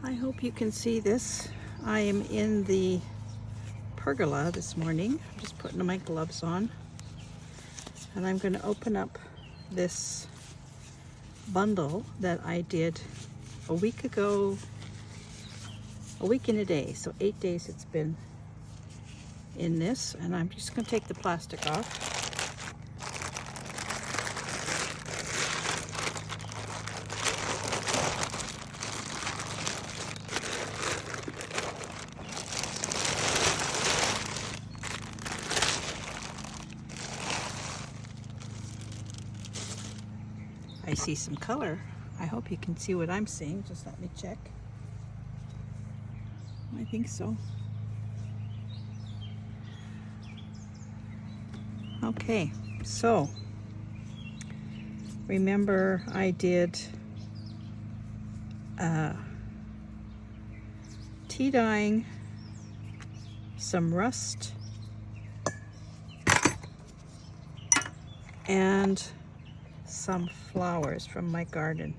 I hope you can see this. I am in the pergola this morning. I'm just putting my gloves on. And I'm going to open up this bundle that I did a week ago, a week and a day. So 8 days it's been in this. And I'm just going to take the plastic off. I see some color. I hope you can see what I'm seeing. Just let me check. I think so. Okay, so remember I did tea dyeing, some rust, and some flowers from my garden.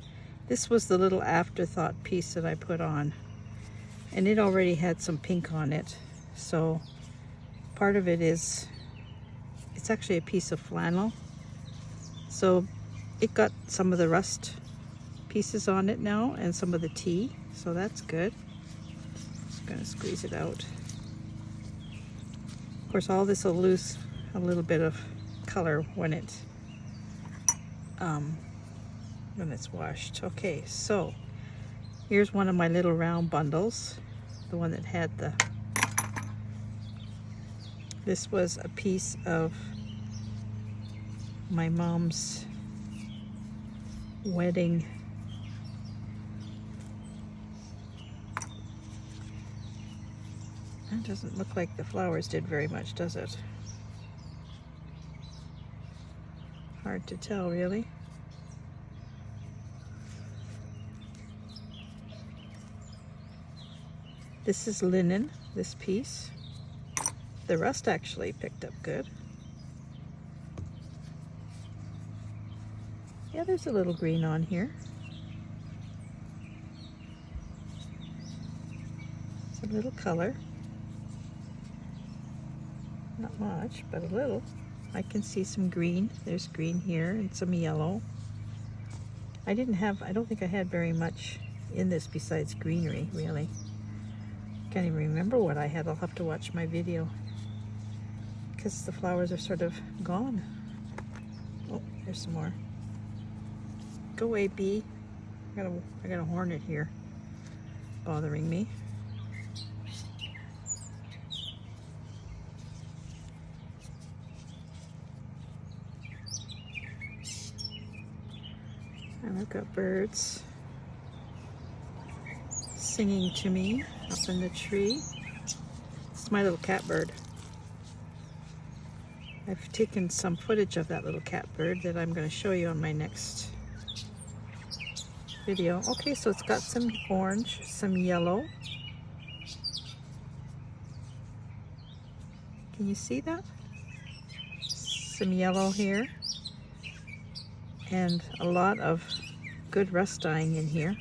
This was the little afterthought piece that I put on, and it already had some pink on it, so part of it is, it's actually a piece of flannel, so it got some of the rust pieces on it now and some of the tea, so that's good. Just gonna squeeze it out. Of course, all this will lose a little bit of color when it's washed. Okay, so here's one of my little round bundles, the one that had this was a piece of my mom's wedding That doesn't look like the flowers did very much, does it? Hard to tell, really. This is linen, this piece. The rust actually picked up good. Yeah, there's a little green on here. Some little color. Not much, but a little. I can see some green. There's green here and some yellow. I don't think I had very much in this besides greenery, really. Can't even remember what I had. I'll have to watch my video because the flowers are sort of gone. Oh, there's some more. Go away, bee. I got a hornet here bothering me. And I've got birds singing to me up in the tree. It's my little catbird. I've taken some footage of that little catbird that I'm going to show you on my next video. Okay, so it's got some orange, some yellow. Can you see that? Some yellow here. And a lot of good rust dyeing in here.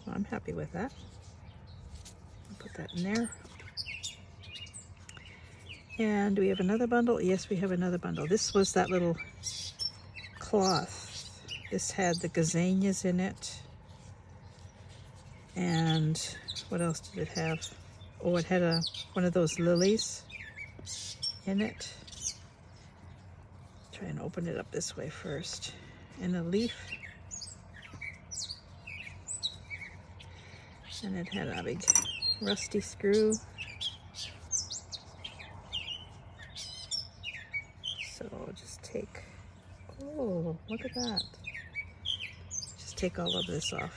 So I'm happy with that. I'll put that in there. And do we have another bundle? Yes, we have another bundle. This was that little cloth. This had the gazanias in it. And what else did it have? Oh, it had one of those lilies in it. Try and open it up this way first. And a leaf. And it had a big rusty screw. So just take, oh, look at that. Just take all of this off.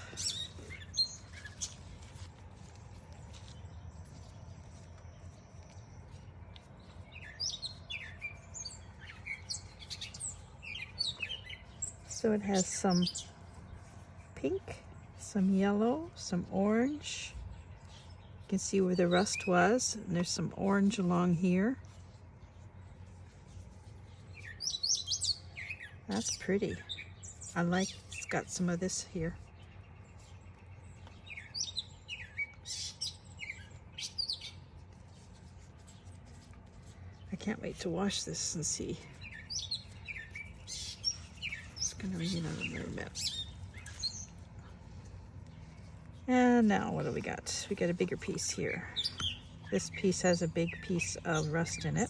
So it has some pink, some yellow, some orange. You can see where the rust was, and there's some orange along here. That's pretty. I like, it's got some of this here. can't wait to wash this and see. It's gonna rain on a little bit. And now what do we got? We got a bigger piece here. This piece has a big piece of rust in it.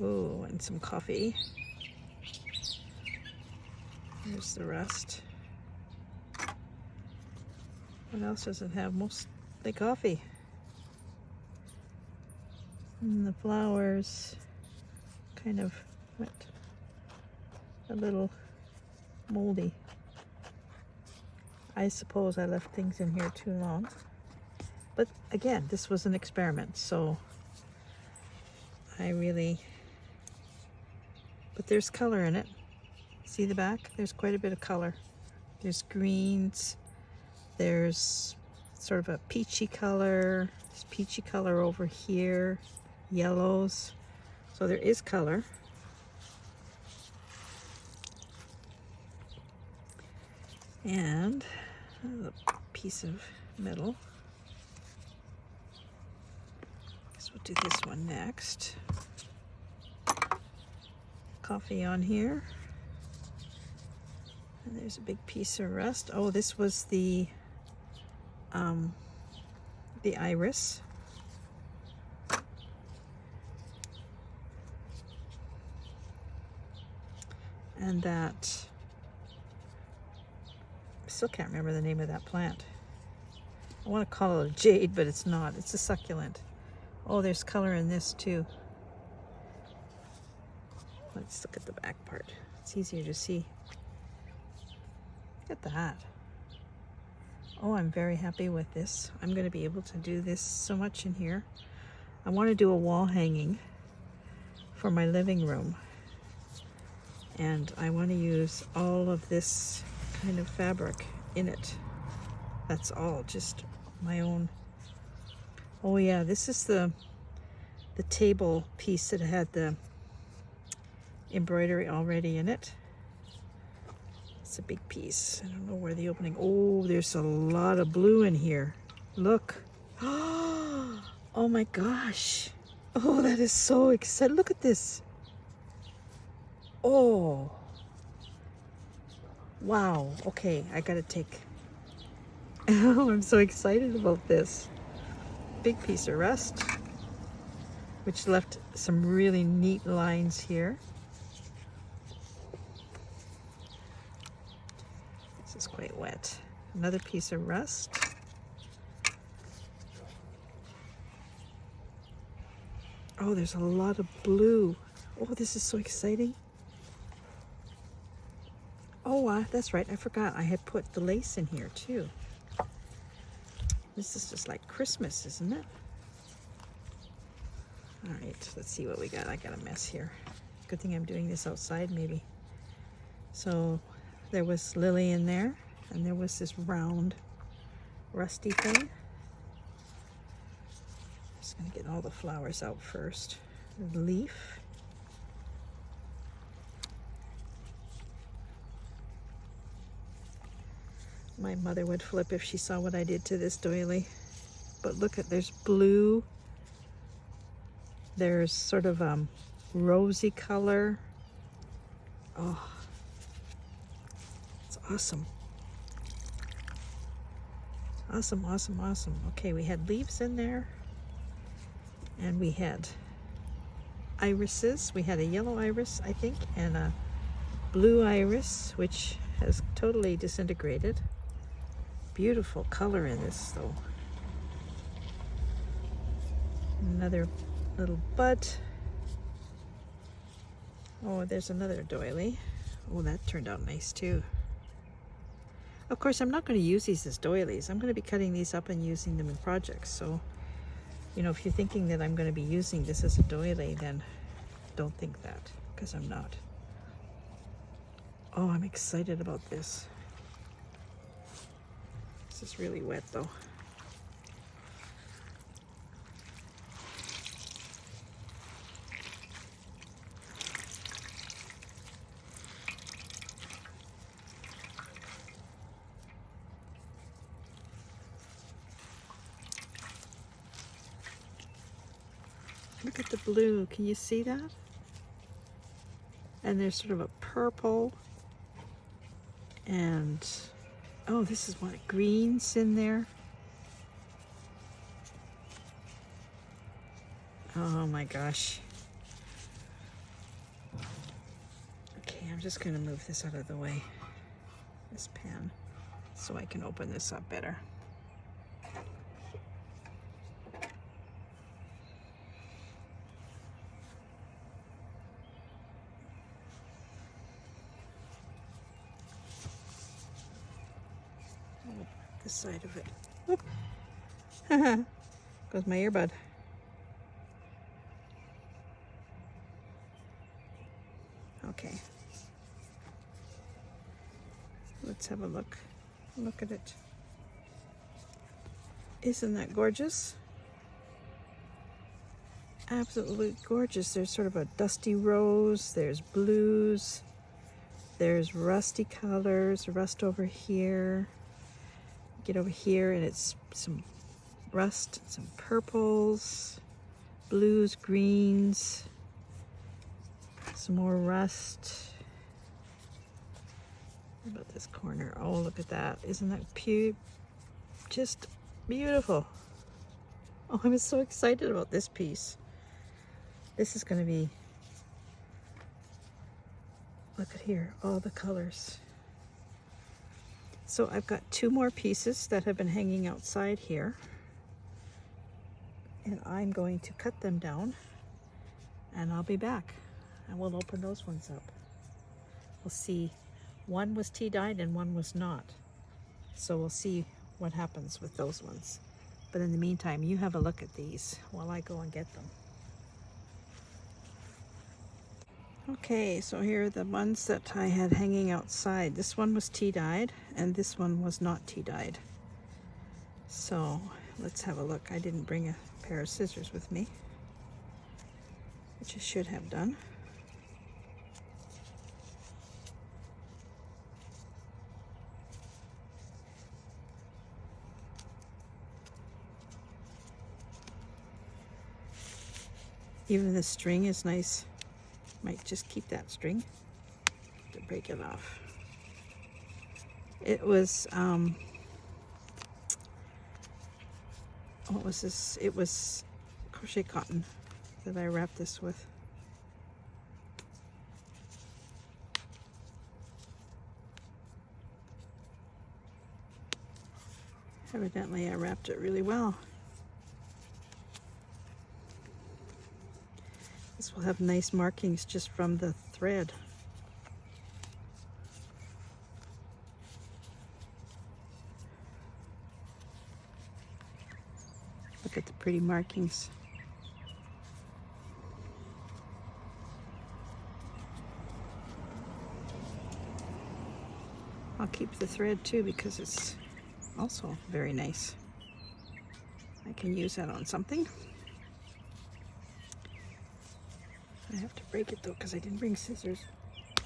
Ooh, and some coffee. Here's the rust. What else does it have? Mostly coffee. And the flowers kind of went a little moldy. I suppose I left things in here too long. But again, this was an experiment, so but there's color in it. See the back? There's quite a bit of color. There's greens, there's sort of a peachy color, there's peachy color over here, yellows. So there is color. And a piece of metal. So we'll do this one next. Coffee on here. And there's a big piece of rust. Oh, this was the iris. And that, I still can't remember the name of that plant. I want to call it a jade, but it's not. It's a succulent. Oh, there's color in this too. Let's look at the back part. It's easier to see. Look at that. Oh, I'm very happy with this. I'm going to be able to do this so much in here. I want to do a wall hanging for my living room. And I want to use all of this kind of fabric in it. That's all, just my own. Oh yeah, this is the table piece that had the embroidery already in it. It's a big piece. I don't know where the opening. Oh, there's a lot of blue in here. Look. Oh my gosh. Oh, that is so exciting. Look at this. Oh. Wow. Okay, I gotta take. Oh, I'm so excited about this. Big piece of rust, which left some really neat lines here. This is quite wet. Another piece of rust. Oh, there's a lot of blue. Oh, this is so exciting. Oh, that's right. I forgot. I had put the lace in here too. This is just like Christmas, isn't it? All right, let's see what we got. I got a mess here. Good thing I'm doing this outside, maybe. So there was lily in there, and there was this round, rusty thing. Just gonna get all the flowers out first. The leaf. My mother would flip if she saw what I did to this doily. But look at, there's blue. There's sort of rosy color. Oh, it's awesome. Awesome, awesome, awesome. Okay, we had leaves in there. And we had irises. We had a yellow iris, I think, and a blue iris, which has totally disintegrated. Beautiful color in this, though. Another little bud. Oh, there's another doily. Oh, that turned out nice, too. Of course, I'm not going to use these as doilies. I'm going to be cutting these up and using them in projects, so you know, if you're thinking that I'm going to be using this as a doily, then don't think that, because I'm not. Oh, I'm excited about this. This is really wet, though. Look at the blue. Can you see that? And there's sort of a purple. And, oh, this is what, greens in there. Oh my gosh. Okay, I'm just going to move this out of the way, this pan, so I can open this up better. This side of it. Whoop. Goes my earbud. Okay. Let's have a look. Look at it. Isn't that gorgeous? Absolutely gorgeous. There's sort of a dusty rose, there's blues, there's rusty colors, rust over here. Get over here and it's some rust, some purples, blues, greens, some more rust. What about this corner? Oh, look at that. Isn't that just beautiful? Oh, I'm so excited about this piece. This is going to be, look at here, all the colors. So I've got 2 more pieces that have been hanging outside here. And I'm going to cut them down and I'll be back. And we'll open those ones up. We'll see. One was tea dyed and one was not. So we'll see what happens with those ones. But in the meantime, you have a look at these while I go and get them. Okay, so here are the ones that I had hanging outside. This one was tea dyed and this one was not tea dyed. So let's have a look. I didn't bring a pair of scissors with me, which I should have done. Even the string is nice. Might just keep that string to break it off. It was, what was this? It was crochet cotton that I wrapped this with. Evidently I wrapped it really well. This will have nice markings just from the thread. Look at the pretty markings. I'll keep the thread too because it's also very nice. I can use that on something. I have to break it though because I didn't bring scissors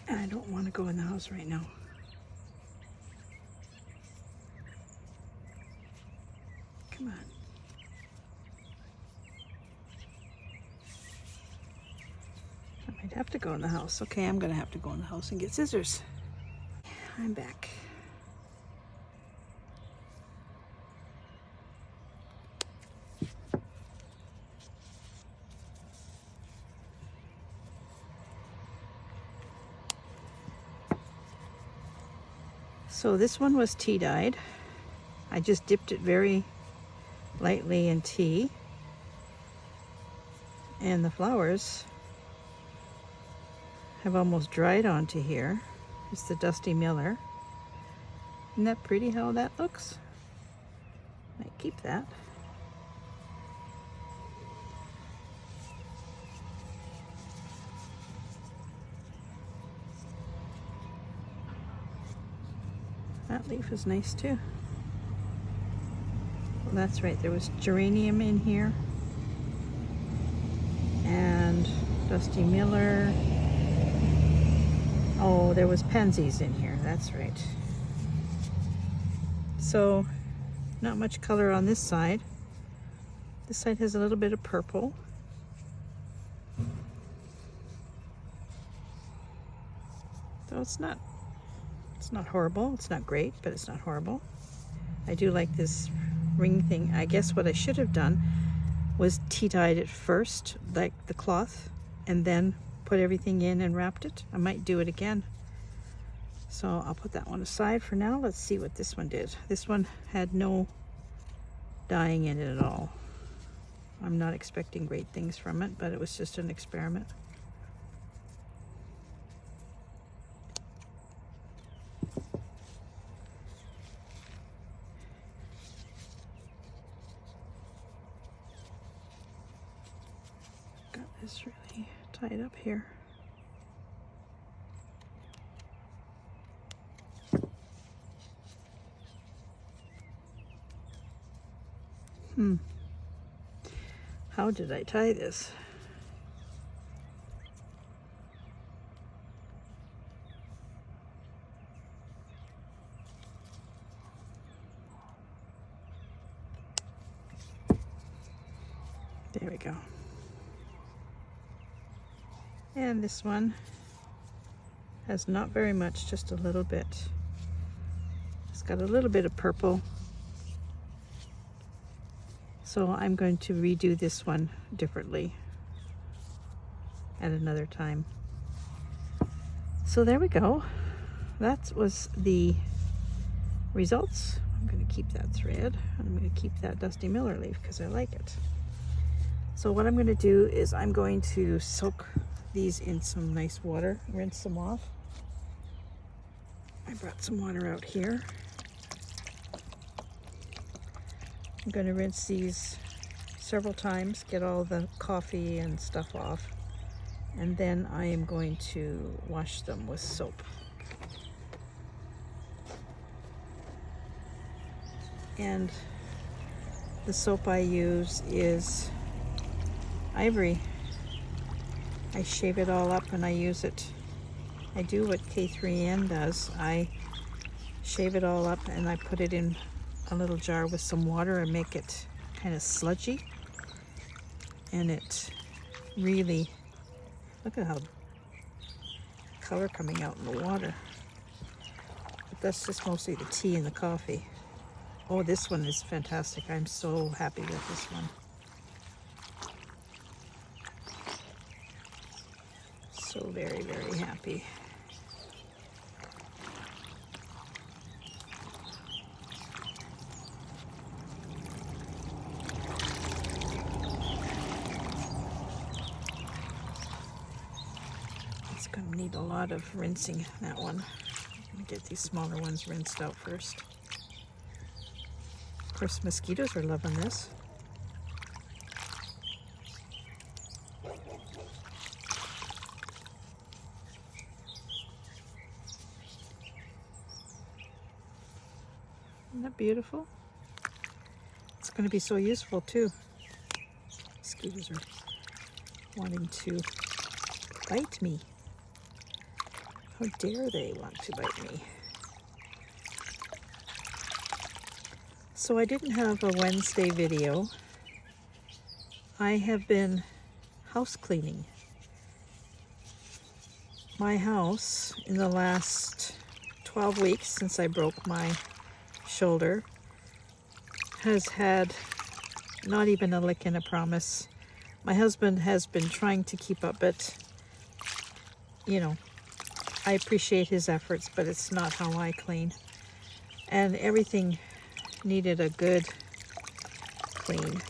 and I don't want to go in the house right now. Come on. I might have to go in the house. Okay, I'm going to have to go in the house and get scissors. I'm back. So this one was tea dyed. I just dipped it very lightly in tea. And the flowers have almost dried onto here. It's the Dusty Miller. Isn't that pretty how that looks? Might keep that. That leaf is nice too. Well, that's right, there was geranium in here. And Dusty Miller. Oh, there was pansies in here, that's right. So, not much color on this side. This side has a little bit of purple. So it's not horrible. It's not great, but it's not horrible. I do like this ring thing. I guess what I should have done was tea-dyed it first, like the cloth, and then put everything in and wrapped it. I might do it again. So I'll put that one aside for now. Let's see what this one did. This one had no dyeing in it at all. I'm not expecting great things from it, but it was just an experiment. Got this really tied up here. How did I tie this? There we go. And this one has not very much, just a little bit. It's got a little bit of purple. So I'm going to redo this one differently at another time. So there we go. That was the results. I'm going to keep that thread. I'm going to keep that Dusty Miller leaf because I like it. So what I'm going to do is I'm going to soak these in some nice water, rinse them off. I brought some water out here. I'm going to rinse these several times, get all the coffee and stuff off, and then I am going to wash them with soap. And the soap I use is Ivory. I shave it all up and I use it. I do what K3N does. I shave it all up and I put it in a little jar with some water and make it kind of sludgy. And it really, look at how color coming out in the water. But that's just mostly the tea and the coffee. Oh, this one is fantastic. I'm so happy with this one. So very, very happy. It's going to need a lot of rinsing, that one. I'm going to get these smaller ones rinsed out first. Of course, mosquitoes are loving this. Isn't that beautiful? It's going to be so useful too. Mosquitoes are wanting to bite me. How dare they want to bite me? So I didn't have a Wednesday video. I have been house cleaning. My house in the last 12 weeks since I broke my shoulder has had not even a lick and a promise. My husband has been trying to keep up, but you know, I appreciate his efforts, but it's not how I clean. And everything needed a good clean.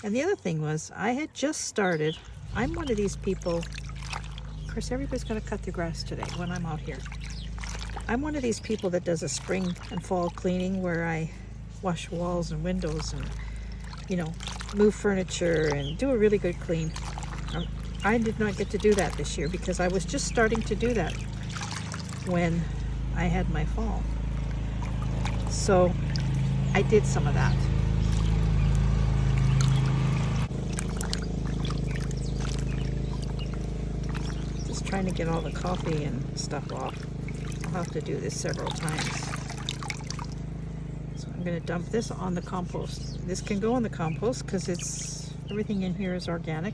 And the other thing was, I had just started. I'm one of these people, of course everybody's going to cut their grass today when I'm out here. I'm one of these people that does a spring and fall cleaning where I wash walls and windows and, you know, move furniture and do a really good clean. I did not get to do that this year because I was just starting to do that when I had my fall. So I did some of that. Just trying to get all the coffee and stuff off. I'll have to do this several times. So I'm going to dump this on the compost. This can go in the compost because it's everything in here is organic.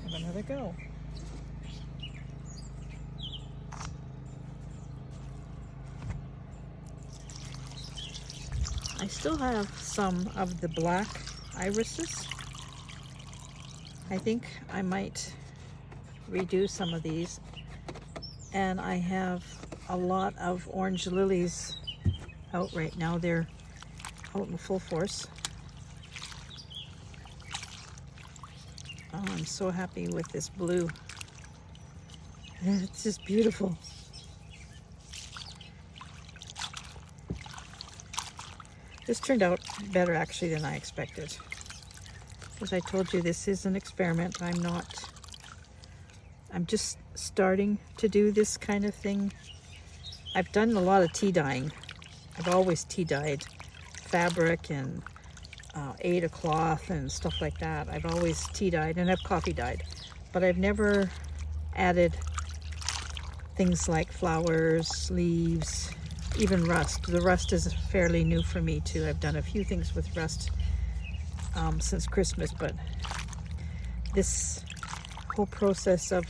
Have another go. I still have some of the black irises. I think I might redo some of these. And I have a lot of orange lilies out right now. They're out in full force. Oh, I'm so happy with this blue. It's just beautiful. This turned out better actually than I expected. As I told you, this is an experiment. I'm just starting to do this kind of thing. I've done a lot of tea dyeing. I've always tea dyed fabric and Aida cloth and stuff like that. I've always tea dyed and I've coffee dyed, but I've never added things like flowers, leaves, even rust. The rust is fairly new for me too. I've done a few things with rust since Christmas, but this whole process of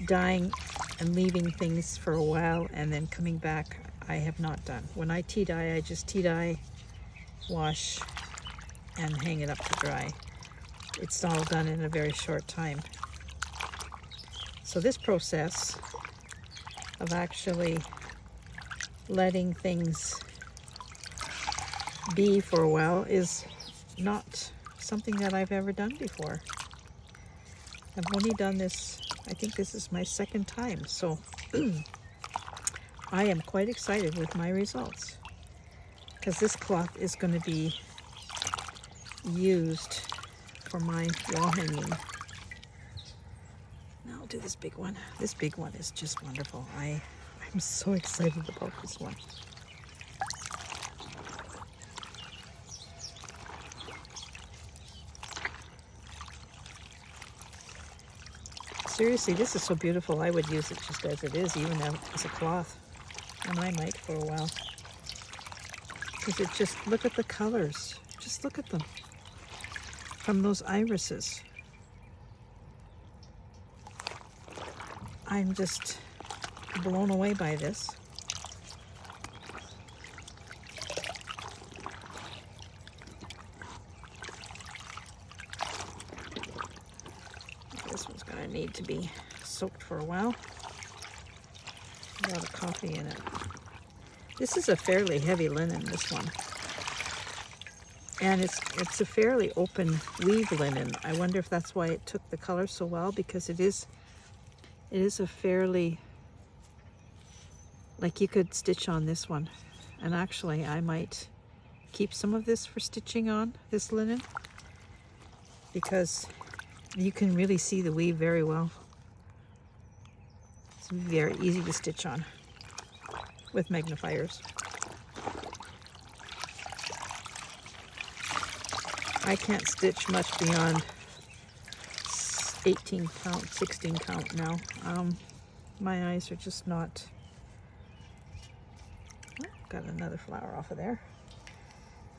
dyeing and leaving things for a while and then coming back, I have not done. When I tea dye, I just tea dye, wash, and hang it up to dry. It's all done in a very short time. So this process of actually letting things be for a while is not something that I've ever done before. I've only done this, I think this is my second time, so I am quite excited with my results because this cloth is going to be used for my wall hanging. Now I'll do this big one. This big one is just wonderful. I'm so excited about this one. Seriously, this is so beautiful. I would use it just as it is, even as a cloth. And I might for a while. Because it just, look at the colors. Just look at them. From those irises. I'm just blown away by this. This one's going to need to be soaked for a while. A lot of coffee in it. This is a fairly heavy linen, this one. And it's a fairly open weave linen. I wonder if that's why it took the color so well, because it is a fairly, like you could stitch on this one. And actually I might keep some of this for stitching on this linen, because you can really see the weave very well. It's very easy to stitch on with magnifiers. I can't stitch much beyond 18 count, 16 count now. My eyes are just not... Oh, got another flower off of there.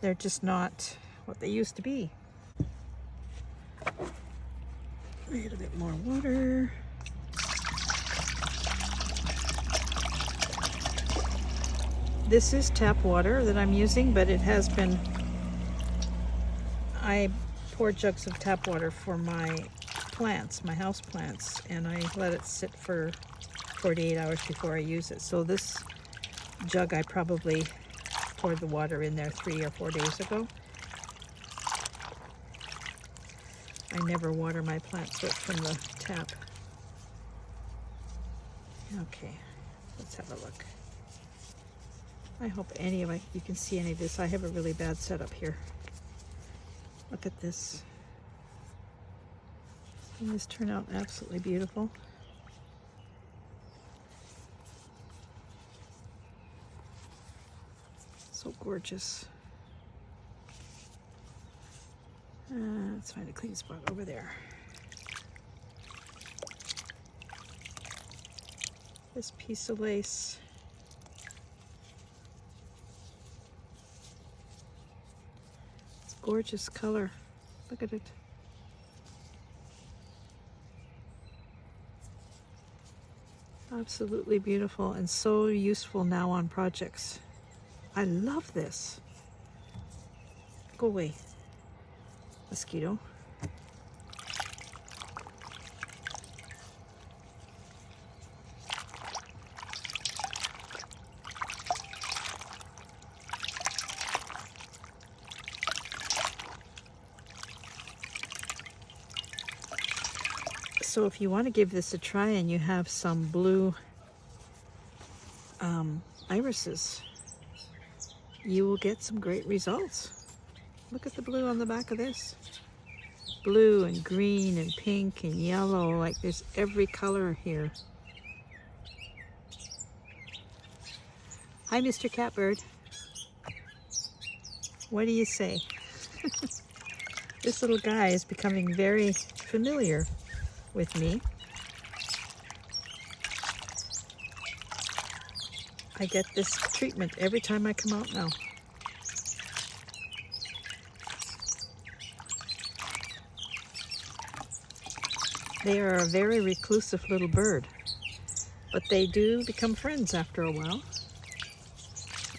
They're just not what they used to be. A little bit more water. This is tap water that I'm using, but it has been... I pour jugs of tap water for my plants, my house plants, and I let it sit for 48 hours before I use it. So this jug, I probably poured the water in there 3 or 4 days ago. I never water my plants from the tap. Okay, let's have a look. I hope you can see any of this. I have a really bad setup here. Look at this. Doesn't this turn out absolutely beautiful? So gorgeous. Let's find a clean spot over there. This piece of lace. It's gorgeous color. Look at it. Absolutely beautiful and so useful now on projects. I love this. Go away, mosquito. So if you want to give this a try and you have some blue irises, you will get some great results. Look at the blue on the back of this. Blue and green and pink and yellow, like there's every color here. Hi, Mr. Catbird. What do you say? This little guy is becoming very familiar with me. I get this treatment every time I come out now. They are a very reclusive little bird, but they do become friends after a while,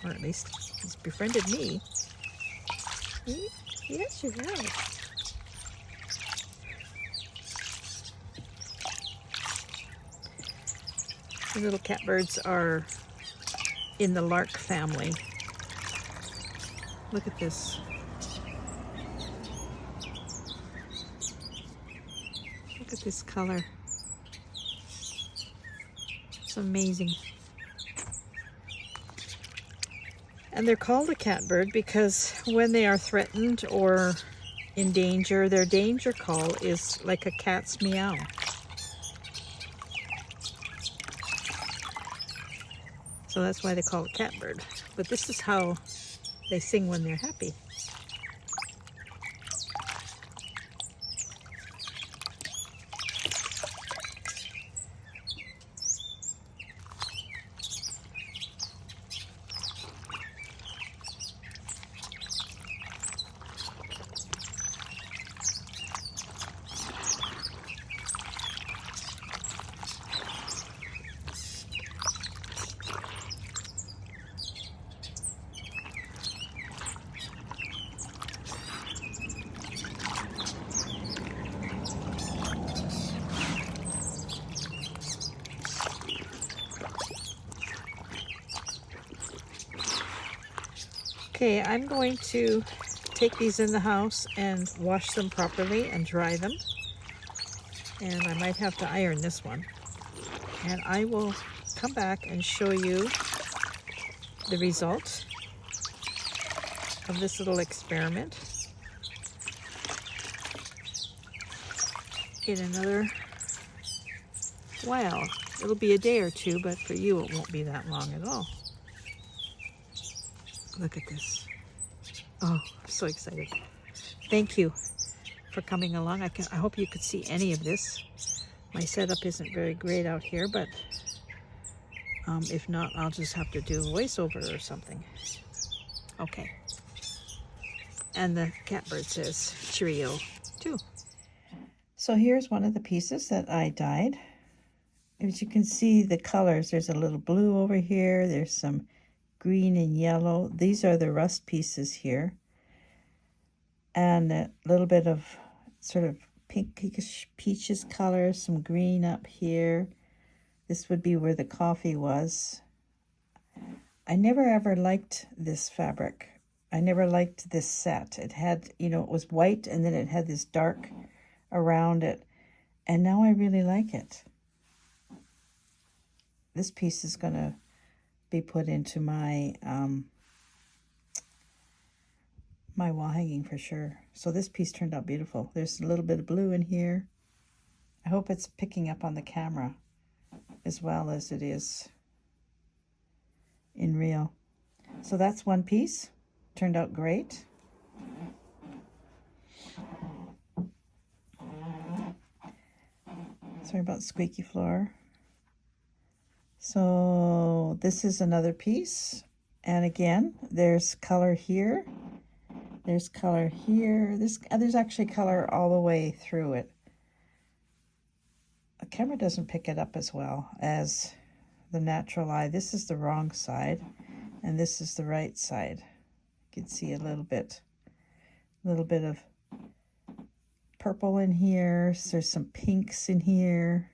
or at least he's befriended me. Yes, you have. The little catbirds are in the lark family. Look at this. Look at this color. It's amazing. And they're called a catbird because when they are threatened or in danger, their danger call is like a cat's meow. So that's why they call it catbird. But this is how they sing when they're happy. Okay, I'm going to take these in the house and wash them properly and dry them. And I might have to iron this one. And I will come back and show you the result of this little experiment in another while. It'll be a day or two, but for you it won't be that long at all. Look at this. Oh, I'm so excited. Thank you for coming along. I hope you could see any of this. My setup isn't very great out here, but if not, I'll just have to do a voiceover or something. Okay. And the catbird says cheerio too. So here's one of the pieces that I dyed. As you can see, the colors, there's a little blue over here. There's some green and yellow. These are the rust pieces here. And a little bit of sort of pinkish peaches color, some green up here. This would be where the coffee was. I never ever liked this fabric. I never liked this set. It had, you know, it was white and then it had this dark around it. And now I really like it. This piece is going to be put into my my wall hanging for sure. So this piece turned out beautiful. There's a little bit of blue in here. I hope it's picking up on the camera as well as it is in real. So that's one piece. Turned out great. Sorry about squeaky floor. So this is another piece. And again, there's color here. There's color here. There's actually color all the way through it. The camera doesn't pick it up as well as the natural eye. This is the wrong side, and this is the right side. You can see a little bit of purple in here. So there's some pinks in here.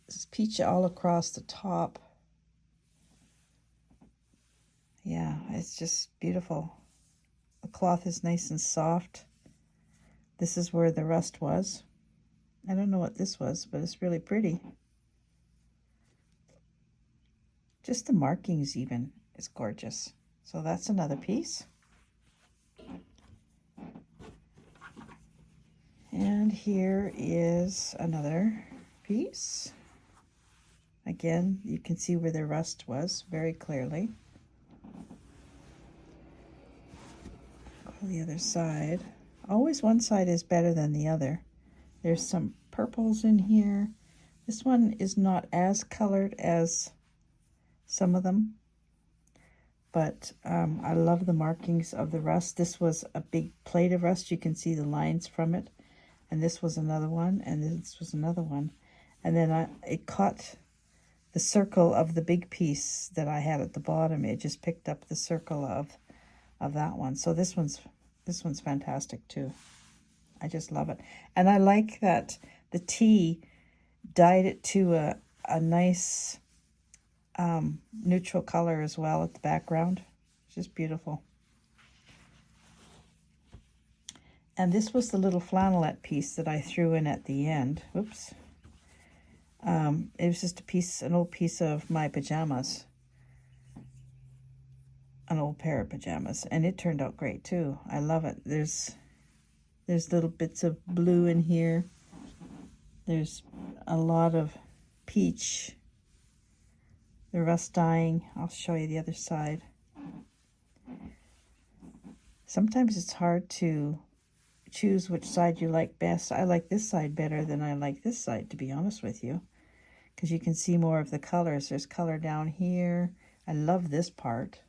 This peach all across the top. Yeah, it's just beautiful. The cloth is nice and soft. This is where the rust was. I don't know what this was, but it's really pretty. Just the markings even is gorgeous. So that's another piece. And here is another piece. Again, you can see where the rust was very clearly. Go to the other side. Always one side is better than the other. There's some purples in here. This one is not as colored as some of them, but I love the markings of the rust. This was a big plate of rust. You can see the lines from it. And this was another one, and this was another one. And then it caught the circle of the big piece that I had at the bottom. It just picked up the circle of that one. So this one's fantastic too. I just love it. And I like that the tea dyed it to a nice neutral color as well at the background. It's just beautiful. And this was the little flannelette piece that I threw in at the end. Whoops. It was just an old piece of my pajamas. An old pair of pajamas. And it turned out great too. I love it. There's little bits of blue in here. There's a lot of peach. The rust dyeing. I'll show you the other side. Sometimes it's hard to choose which side you like best. I like this side better than I like this side, to be honest with you, because you can see more of the colors. There's color down here. I love this part.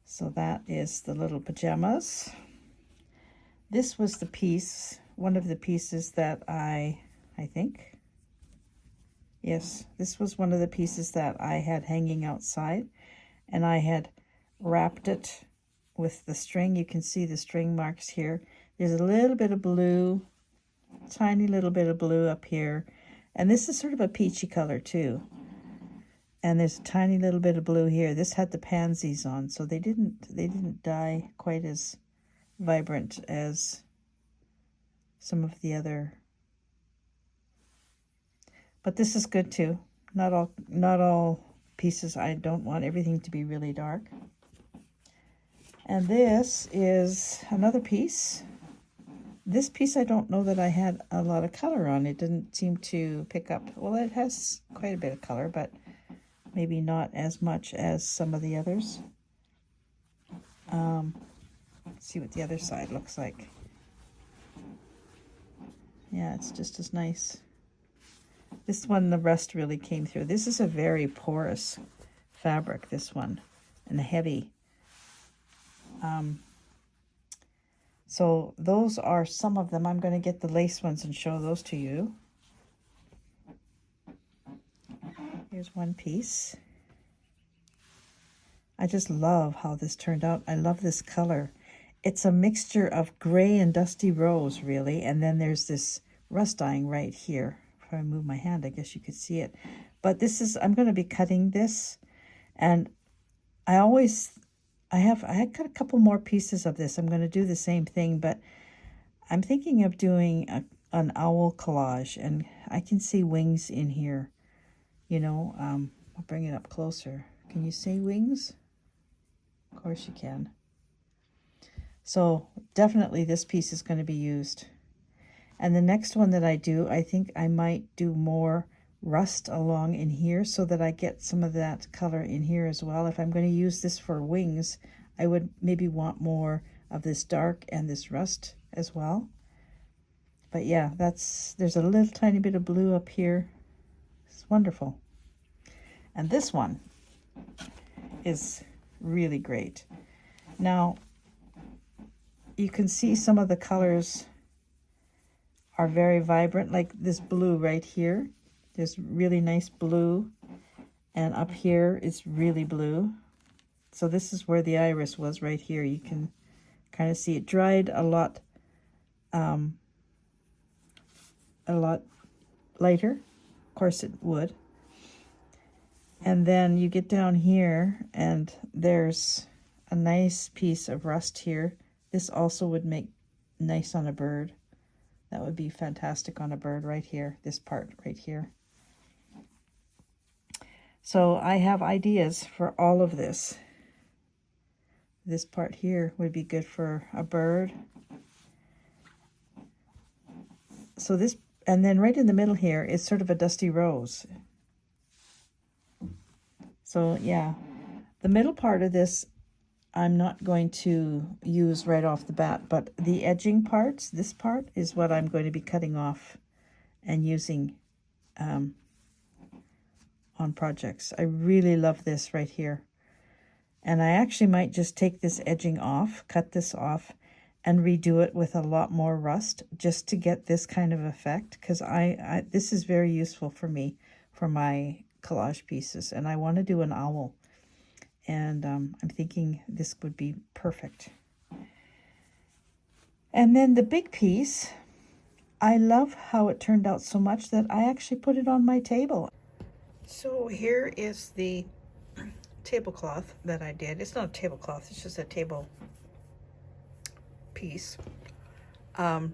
So that is the little pajamas. This was the piece, one of the pieces that I think, yes, this was one of the pieces that I had hanging outside, and I had wrapped it with the string. You can see the string marks here. There's a little bit of blue, tiny little bit of blue up here, and this is sort of a peachy color too. And there's a tiny little bit of blue here. This had the pansies on, so they didn't dye quite as vibrant as some of the other. But this is good too. Not all pieces. I don't want everything to be really dark. And this is another piece. This piece, I don't know that I had a lot of color on. It didn't seem to pick up. Well, it has quite a bit of color, but maybe not as much as some of the others. Let's see what the other side looks like. Yeah, it's just as nice. This one, the rust really came through. This is a very porous fabric, this one, and heavy. So those are some of them. I'm going to get the lace ones and show those to you. Here's one piece. I just love how this turned out. I love this color. It's a mixture of gray and dusty rose, really. And then there's this rust dyeing right here. If I move my hand, I guess you could see it. But this is, I'm going to be cutting this. And I had got a couple more pieces of this. I'm going to do the same thing, but I'm thinking of doing an owl collage. And I can see wings in here. You know, I'll bring it up closer. Can you see wings? Of course you can. So definitely this piece is going to be used. And the next one that I do, I think I might do more rust along in here so that I get some of that color in here as well. If I'm going to use this for wings, I would maybe want more of this dark and this rust as well. But yeah, there's a little tiny bit of blue up here. It's wonderful. And this one is really great. Now, you can see some of the colors are very vibrant, like this blue right here. There's really nice blue, and up here it's really blue. So this is where the iris was right here. You can kind of see it dried a lot lighter. Of course it would. And then you get down here and there's a nice piece of rust here. This also would make nice on a bird. That would be fantastic on a bird right here, this part right here. So I have ideas for all of this. This part here would be good for a bird. So this, and then right in the middle here is sort of a dusty rose. So yeah, the middle part of this I'm not going to use right off the bat, but the edging parts, this part is what I'm going to be cutting off and using on projects. I really love this right here. And I actually might just take this edging off, cut this off, and redo it with a lot more rust just to get this kind of effect, because this is very useful for me for my collage pieces, and I want to do an owl, and I'm thinking this would be perfect. And then the big piece, I love how it turned out so much that I actually put it on my table. So here is the tablecloth that I did. It's not a tablecloth, it's just a table piece. The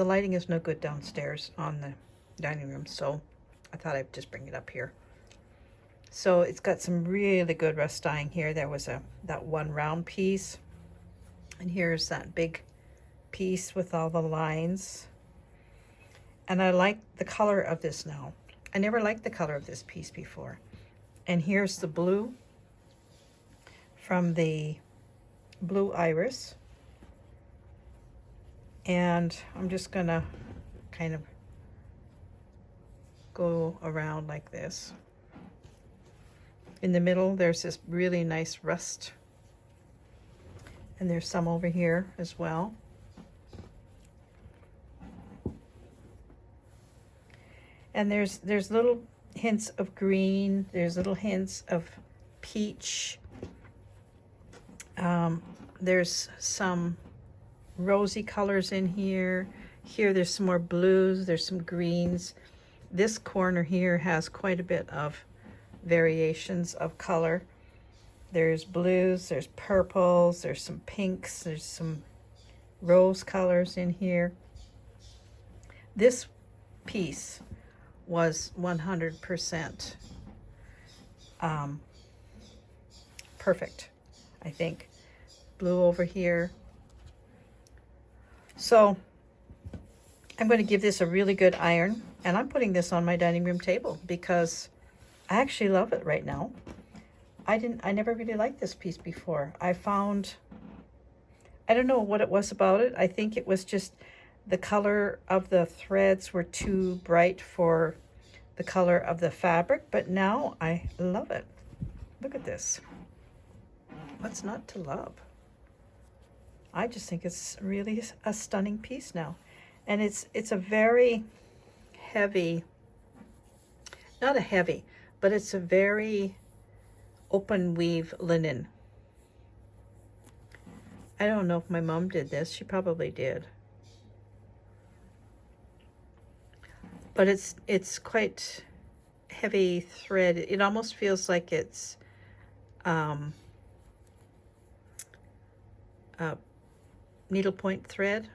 lighting is no good downstairs on the dining room, so I thought I'd just bring it up here. So it's got some really good rust dyeing here. There was that one round piece, and here's that big piece with all the lines. And I like the color of this now. I never liked the color of this piece before. And here's the blue from the blue iris. And I'm just gonna kind of go around like this. In the middle, there's this really nice rust. And there's some over here as well. And there's little hints of green. There's little hints of peach. There's some rosy colors in here. Here there's some more blues. There's some greens. This corner here has quite a bit of variations of color. There's blues, there's purples, there's some pinks, there's some rose colors in here. This piece was 100% perfect, I think. Blue over here. So I'm going to give this a really good iron, and I'm putting this on my dining room table because I actually love it right now. I never really liked this piece before. I don't know what it was about it. I think it was just the color of the threads were too bright for the color of the fabric, but now I love it. Look at this. What's not to love? I just think it's really a stunning piece now. And it's a very heavy, not a heavy, but it's a very open weave linen. I don't know if my mom did this. She probably did. But it's quite heavy thread. It almost feels like it's needlepoint thread,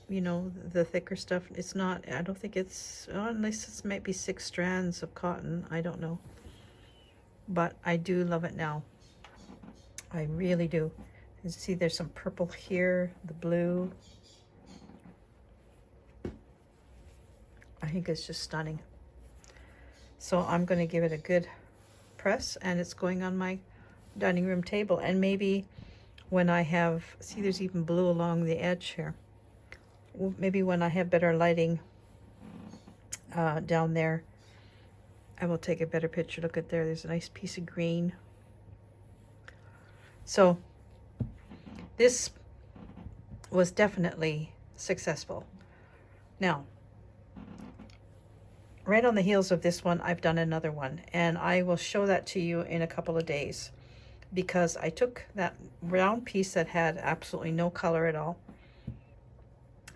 you know, the thicker stuff. It's not, I don't think it's, unless it's maybe 6 strands of cotton, I don't know. But I do love it now. I really do. You see there's some purple here, the blue. I think it's just stunning. So I'm going to give it a good press, and it's going on my dining room table. And maybe when I have, see there's even blue along the edge here. Maybe when I have better lighting down there, I will take a better picture. Look at there, there's a nice piece of green. So this was definitely successful. Now, right on the heels of this one, I've done another one, and I will show that to you in a couple of days, because I took that round piece that had absolutely no color at all.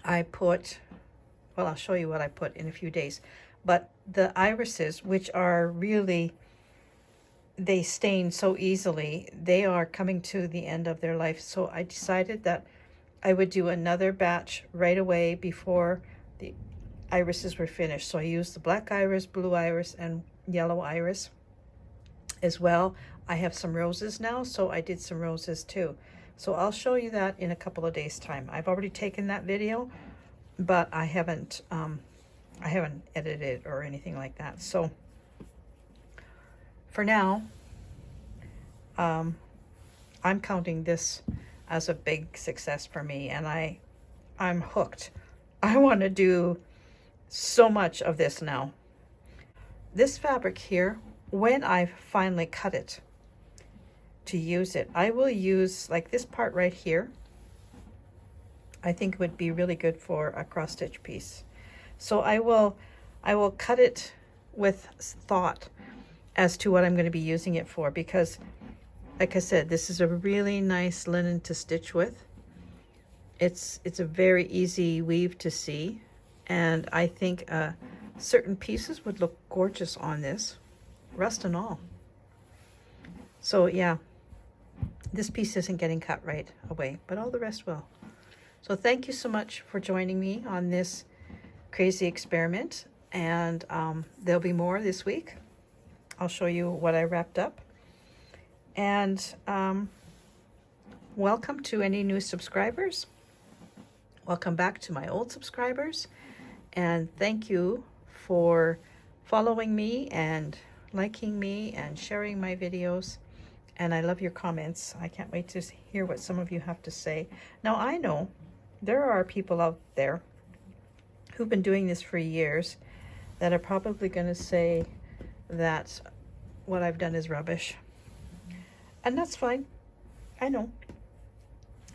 I put, well, I'll show you what I put in a few days, but the irises, which are really, they stain so easily, they are coming to the end of their life. So I decided that I would do another batch right away before the irises were finished. So I used the black iris, blue iris, and yellow iris as well. I have some roses now, so I did some roses too. So I'll show you that in a couple of days' time. I've already taken that video, but I haven't edited it or anything like that. So for now, I'm counting this as a big success for me, and I'm hooked. I want to do so much of this now. This fabric here, when I finally cut it to use it, I will use like this part right here. I think would be really good for a cross stitch piece. So I will cut it with thought as to what I'm going to be using it for, because like I said, this is a really nice linen to stitch with. It's a very easy weave to see, and I think certain pieces would look gorgeous on this, rust and all. So yeah, this piece isn't getting cut right away, but all the rest will. So thank you so much for joining me on this crazy experiment, and there'll be more this week. I'll show you what I wrapped up. And welcome to any new subscribers. Welcome back to my old subscribers. And thank you for following me and liking me and sharing my videos. And I love your comments. I can't wait to hear what some of you have to say. Now, I know there are people out there who've been doing this for years that are probably going to say that what I've done is rubbish. And that's fine. I know.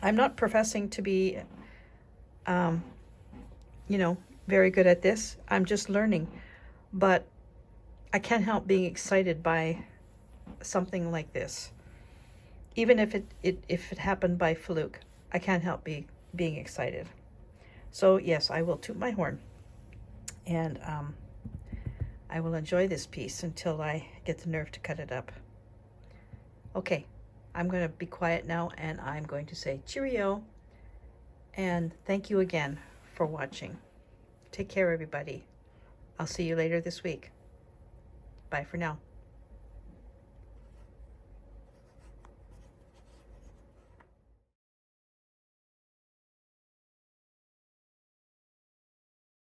I'm not professing to be, you know, very good at this. I'm just learning. But I can't help being excited by something like this. Even if it happened by fluke, I can't help being excited. So yes, I will toot my horn. And I will enjoy this piece until I get the nerve to cut it up. Okay, I'm going to be quiet now, and I'm going to say cheerio. And thank you again for watching. Take care, everybody. I'll see you later this week. Bye for now.